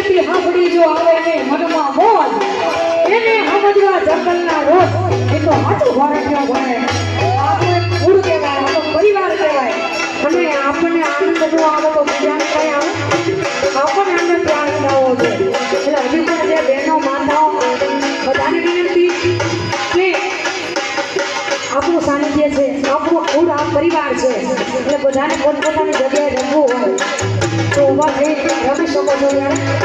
વિનંતી સાંભળી જો આવે ને મનમાં મોજ એને સમજવા જંગલના રોજ એ તો સાચું ભારતીય બને આ તો એક મૂળ કહેવાય આ તો પરિવાર કહેવાય અને આપણને આનંદ નો આવે તો બીજાને કઈ આવે આપણને આનંદ આનંદ આવવો જોઈએ એટલે હજી પણ જે બહેનો માતાઓ બધાની વિનંતી કે આપણું સાનિધ્ય છે આપણું મૂળ આ પરિવાર છે એટલે બધાને પોતપોતાની જગ્યાએ રમવું હોય તો ઉભા થઈ રમી શકો છો યાર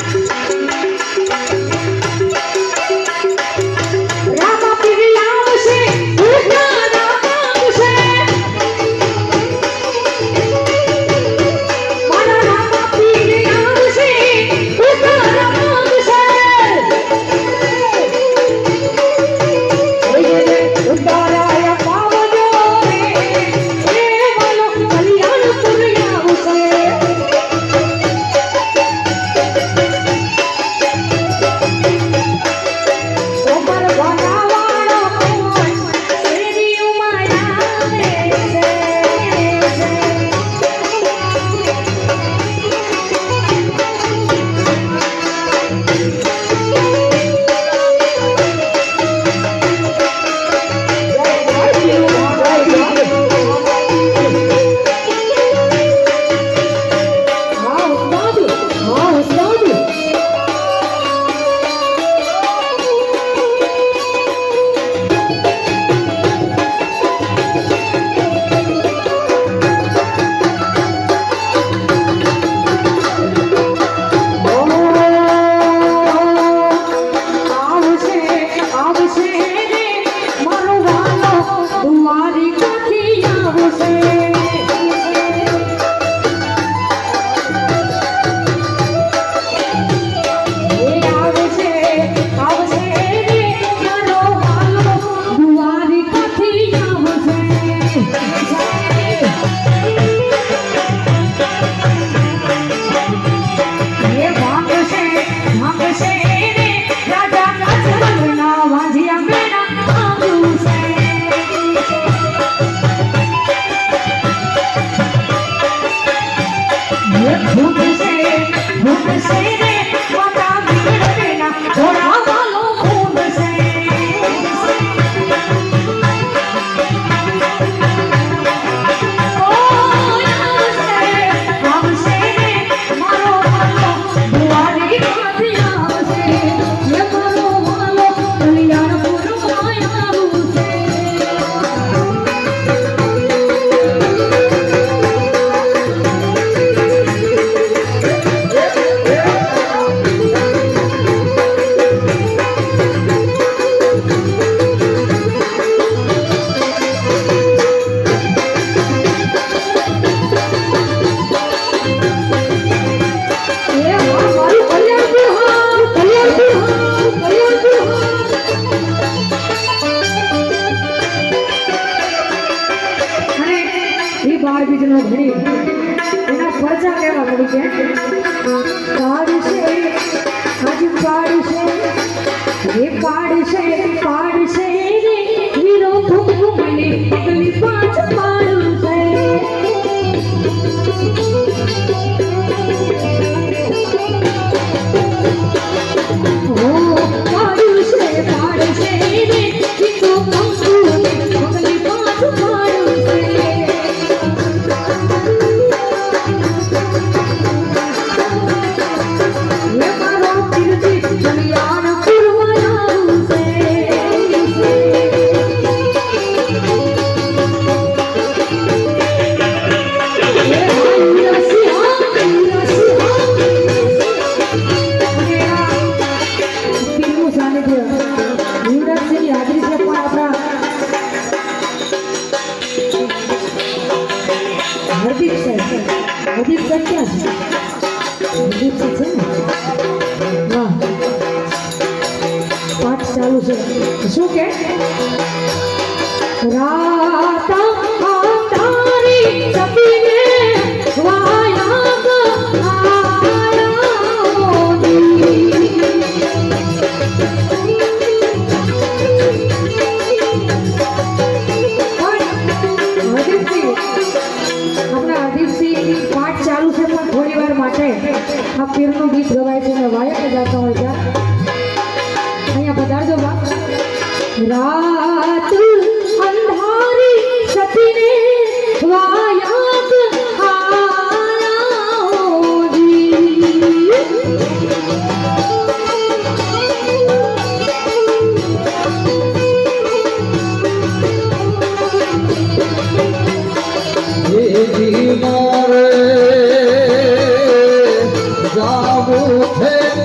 શું કે રાતા તારી સપને પીરનું ગીત ગવાય છે અને વાયક ગાતા હોય ત્યાં અહીંયા પધારજો બા રાત અંધારી સતીને વાયક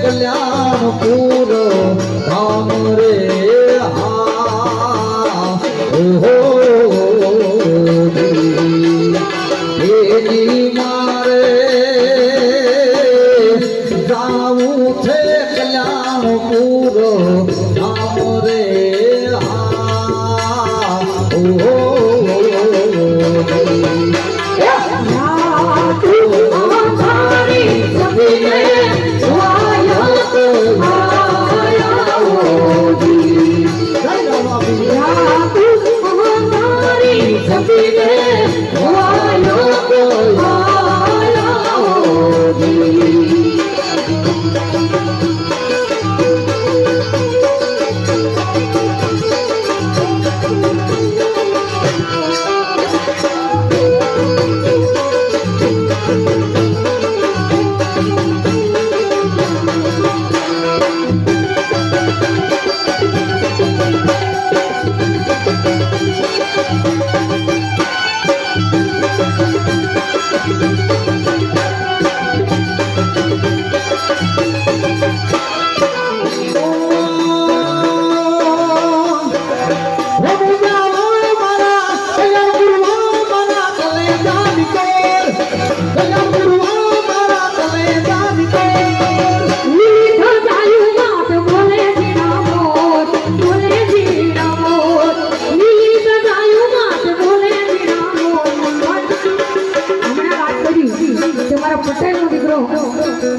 कल्याण पूरो धाम रे मारे जाऊ थे कल्याण पूरो धाम रे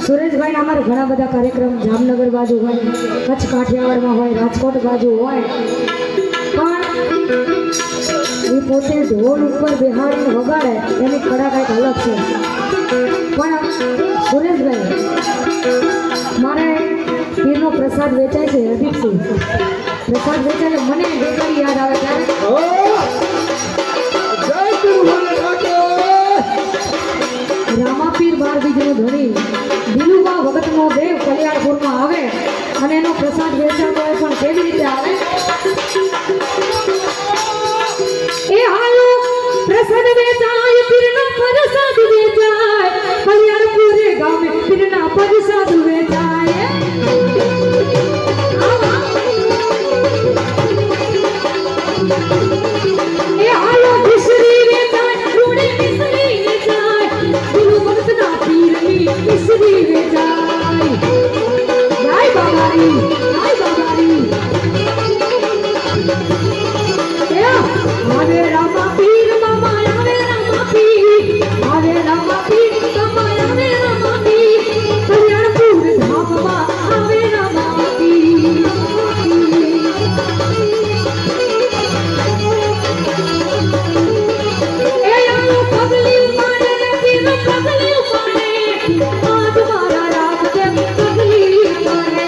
સુરેશભાઈ અમારે ઘણા બધા કાર્યક્રમ જામનગર બાજુ હોય કચ્છ કાઠિયાવાડમાં હોય રાજકોટ બાજુ હોય પણ એ પોતે ઢોલ ઉપર બેહાડીને વગાડે એની કળા કંઈક અલગ છે પણ સુરેશભાઈ મારે પીરનો પ્રસાદ વેચાય છે અદીપસિંહ પ્રસાદ વેચાય મને બેકરી યાદ આવે ત્યારે રામાપીર બાર બીજનો ધણી દિલુબા ભગતનો દેવ કલ્યાણપુરમાં આવે અને એનો પ્રસાદ વેચાતો હોય પણ કેવી રીતે આવે એ હાલો પ્રસાદ વેચાય પીરના પ્રસાદ વેચાય કલ્યાણપુરે ગામે પીરના પ્રસાદ વેચાય એ હાલો ખુશરી વેચાય રૂડી મિસરી વેચાય દિલુ ભગતના પીરની મિસરી વેચાય જય બાબારી આવે રામા પીર મામા આવે રામા પીર આવે રામા પીર મામા આવે રામા પીર કલ્યાણપુર ધામમાં આવે રામા પીર એ આલો પગલી ઉપાડે પીર પગલી ઉપાડે આજ મારા રામ દેવ પગલી ઉપાડે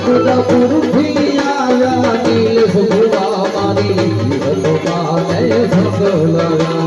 રાધુજાપુરથી આવ્યા નીલેશ ભુવા મારી વિહત પાટે સંગલયા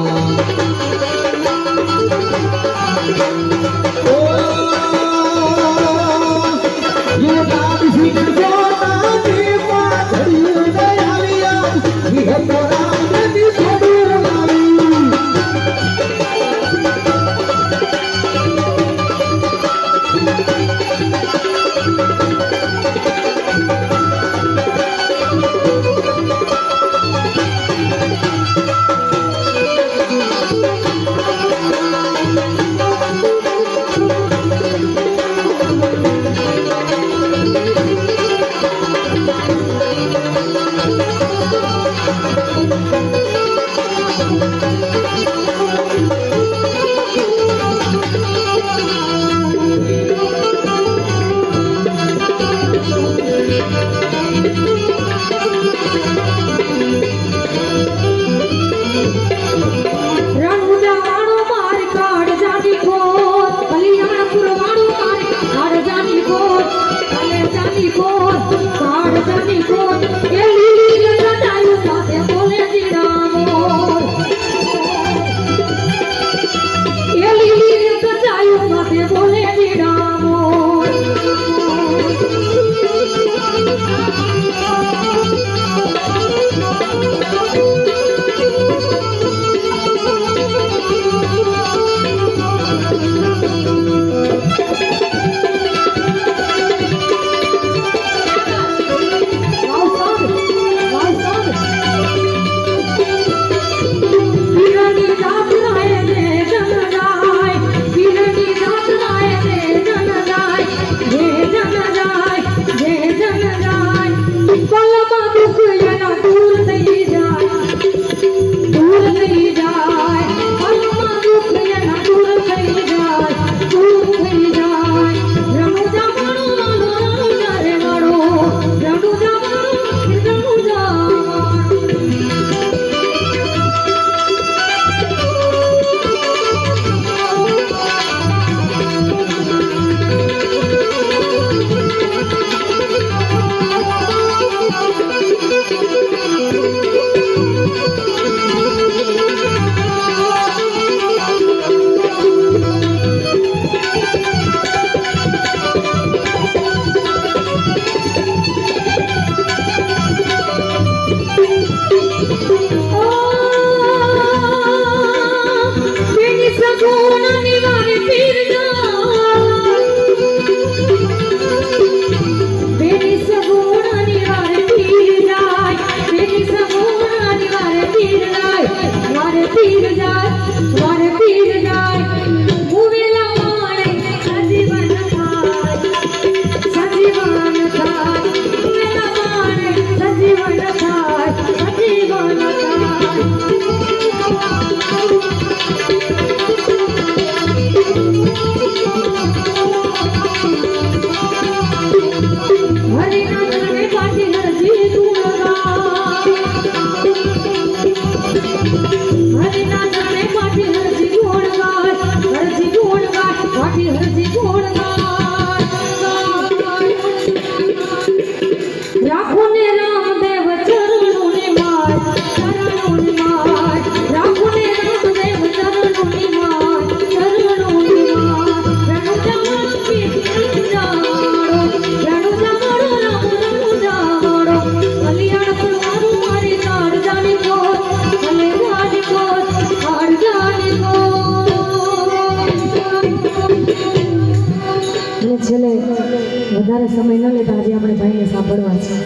વધારે સમય ન લેતા આજે આપણે ભાઈને સાંભળવા છે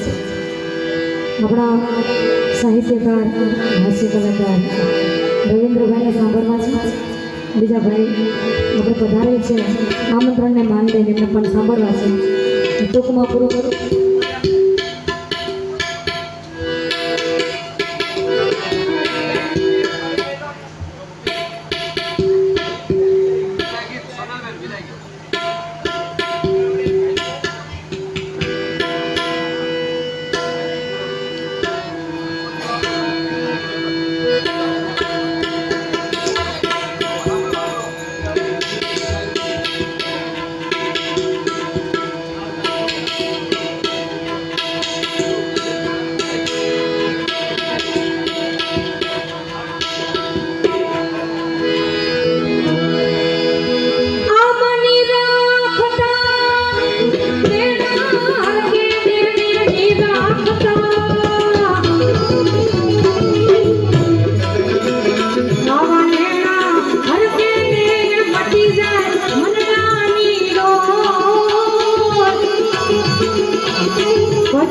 આપણા સાહિત્યકાર હાસ્ય કલાકાર રવિન્દ્રભાઈને સાંભળવા છે બીજા ભાઈ આપણે પધારેલ છે આમંત્રણને માન દઈને એમને પણ સાંભળવા છે ટૂંકમાં પૂરું કરું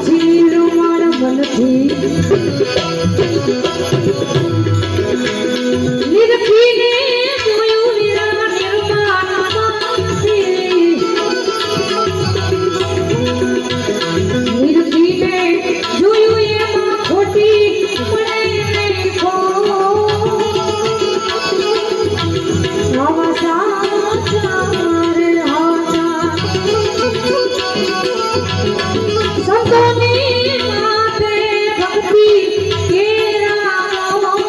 પછી રૂમાળ મનથી નિરખીને જોયું નિરખીને જોયું એમાં ખોટી મળે નહીં આવા સાચા રે હાચા સંતોની માથે ભક્તિ કેરા હવા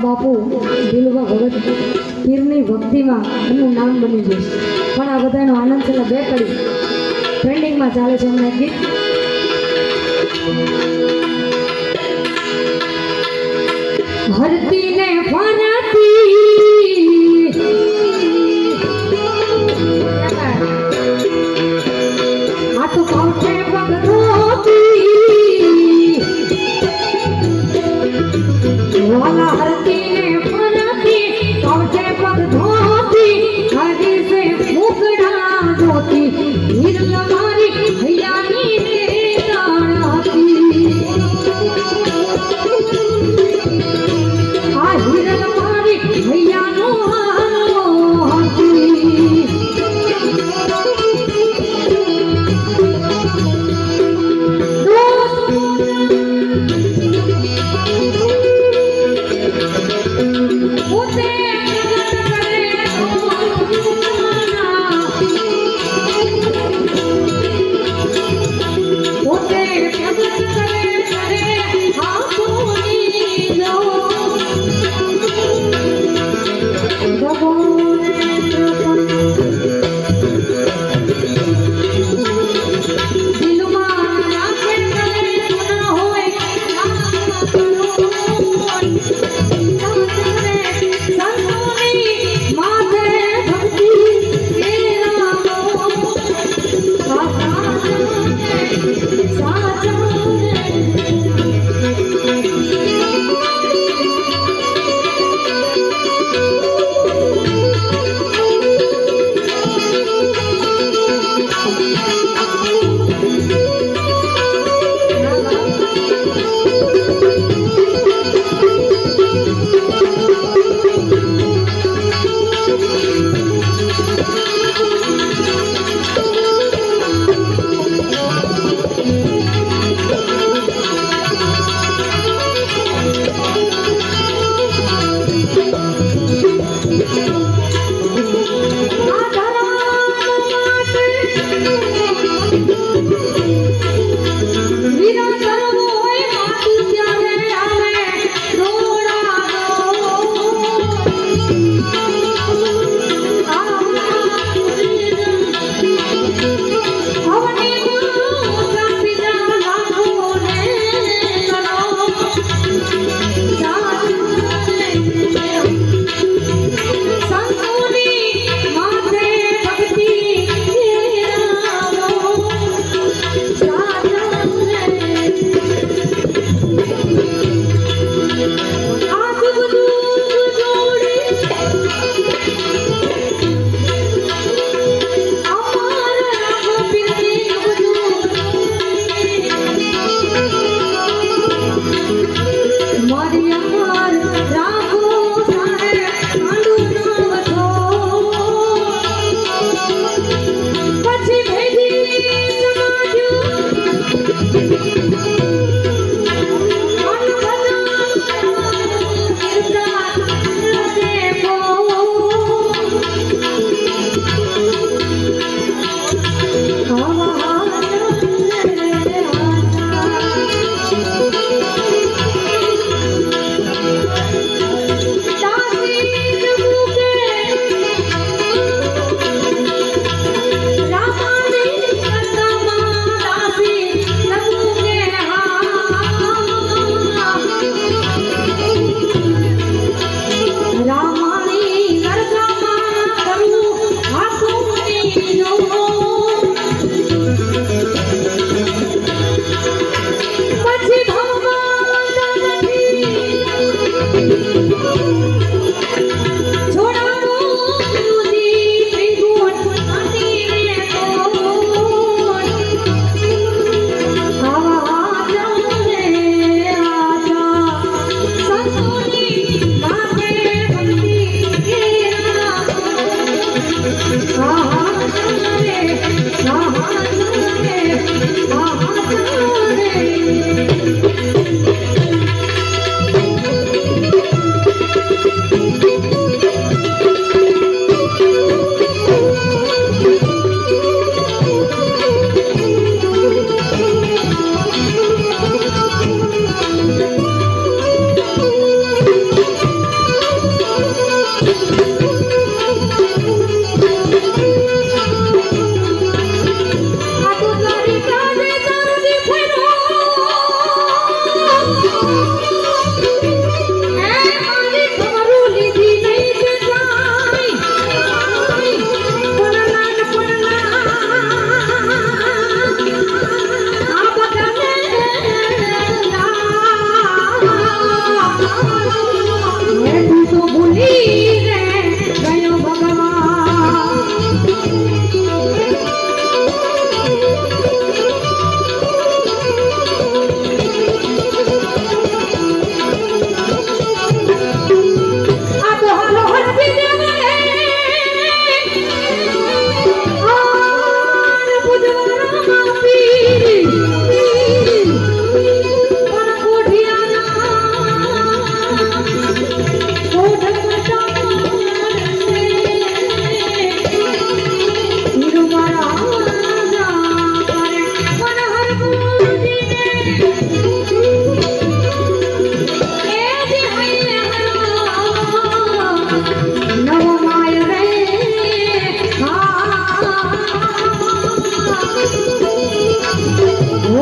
બાપુ દિલવા ભગત પીરની ભક્તિમાં એનું નામ બની જશે. પણ આ બધાનો આનંદ છે. બે કડી ટ્રેન્ડિંગમાં ચાલે છે હમણાં ગીત. હરતી ને ફરતી આ તો કાઉઠે પગ ધોતી વાલા હરતી ને ફરતી કાઉઠે પગ ધોતી હરી સે મુકડા ધોતી હિરલ મારી હૈયાની રે રાણા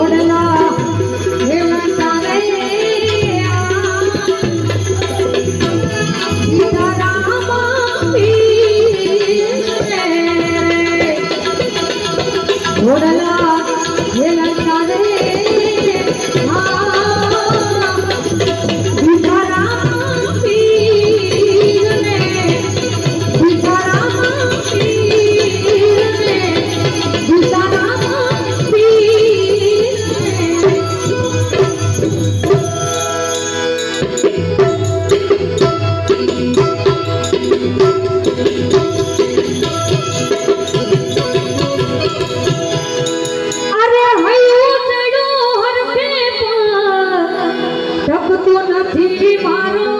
ઓડલા હેમંતા રે સીતારામ પીર ઓડલા હેમંતા રે સીતારામ પીર ને સીતારામ પીર ને સીતારામ પીર અરે હૈયું ચડ્યું હરખે પર ટકતો નથી મારો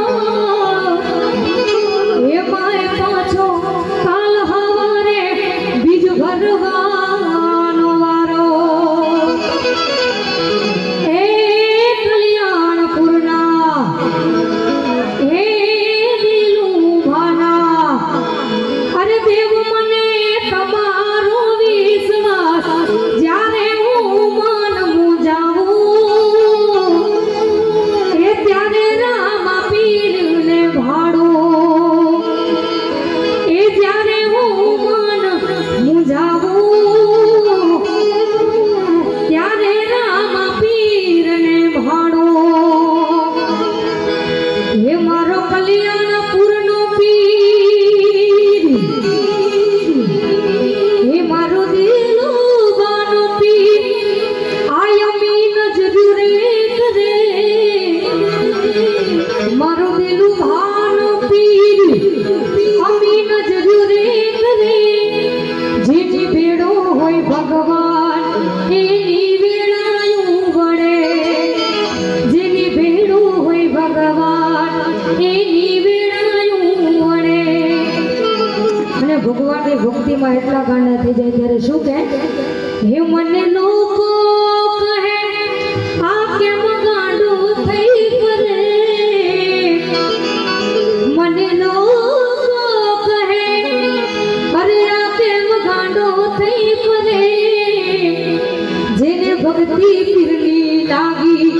એમાંય પાછો કાલ હવારે બીજ ભરવાનો વારો એ કલ્યાણપુરના એ દિલું ભાના અરે દેવ મને તમારો વિશ્વાસ જ્યારે હું મન મૂંઝાવું એ ત્યારે રામા પીરને ભાડો એ જ્યારે હું મન મૂંઝાવું ત્યારે રામા પીરને ભાડો હે મારો કલ્યાણપુરનો પીર હે મારો દિલુબાનો પીર આયમી નજરે કરે મારો દિલુબાનો પીર અમી નજરે કરે જેની ભેડો હોય ભગવાન એની વેળાયું વળે જેની ભેડો હોય ભગવાન એની વેળાયું વળે અને ભગવાનની ભક્તિમાં એટલા ગાંડા થઈ જાય ત્યારે શું કહે હે મને લોકો કહે આ કેમ ગાંડો થઈ કરે મને લોકો કહે અરે આ કેમ ગાંડો થઈ કરે જેને ભક્તિ પીરની લાગી